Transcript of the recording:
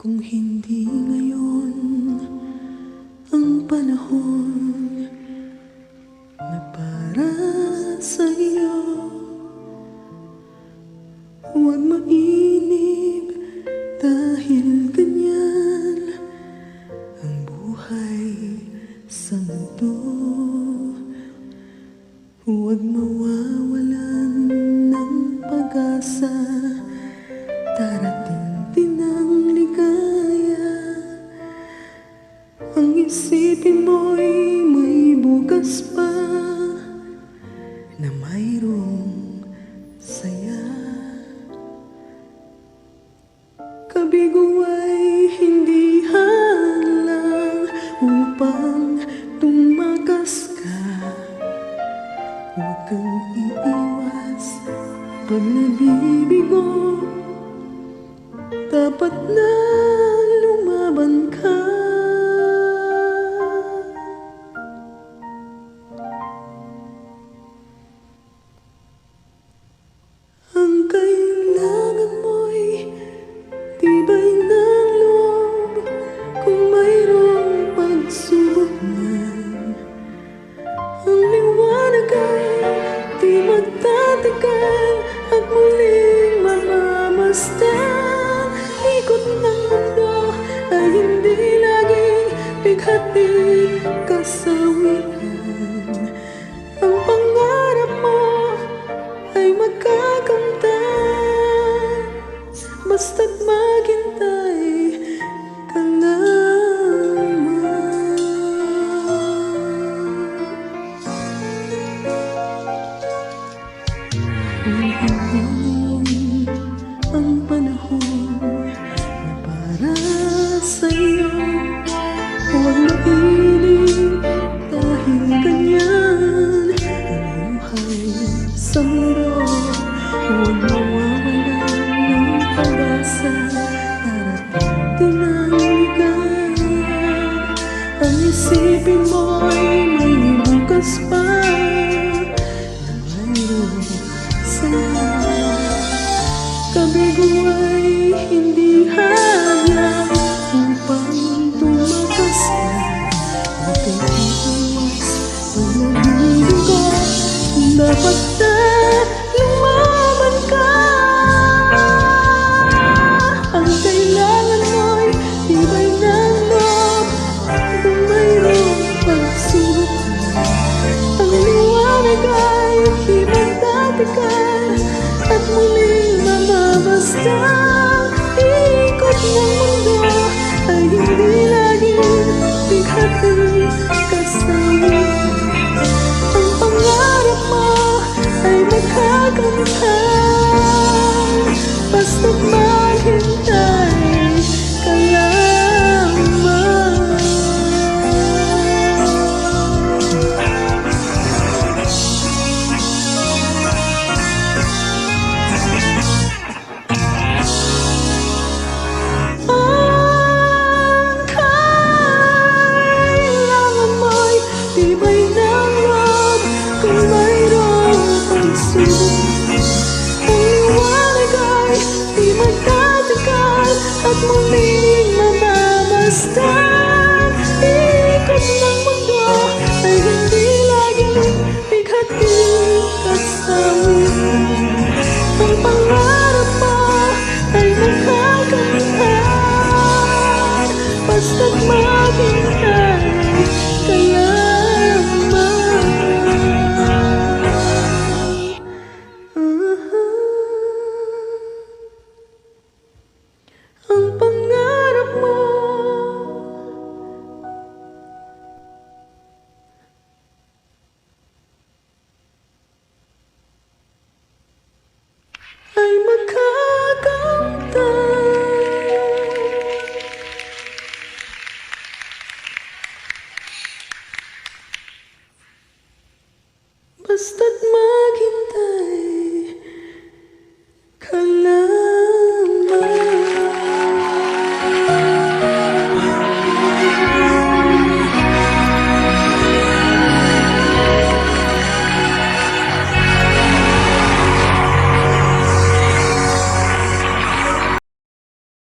Kung hindi ngayon ang panahon na para sa'yo, huwag mainip dahil ganyan ang buhay sa mundo. Huwag mawawalan ng pag-asa, darating din ang ligaya. Ang isipin mo'y may bukas pa na mayroong saya. Kabigo ay hindi hadlang upang tumakas ka. Huwag kang iiwas pag nabibigo, dapat na lumaban ka. Ang kailangan mo'y tibay ng loob. Kung mayroong pagsubok man, ang liwanag ay di magtatagal at muling mamamasdan. Ikot ng mundo ay hindi laging bighati kasawian. Ang pangarap mo ay magkakamtan, basta't maghintay ka lamang. Kung hindi ang panahon na para sa'yo, huwag mainip dahil ganyan ang buhay sa mundo. Huwag mawawalan ng pag-asa, darating din ang ligaya. Ang isipin mo'y may bukas pa na mayroong saya. Kabigo ay hindi hadlang upang tumakas ka. Huwag kang iiwas pag nabibigo, dapat na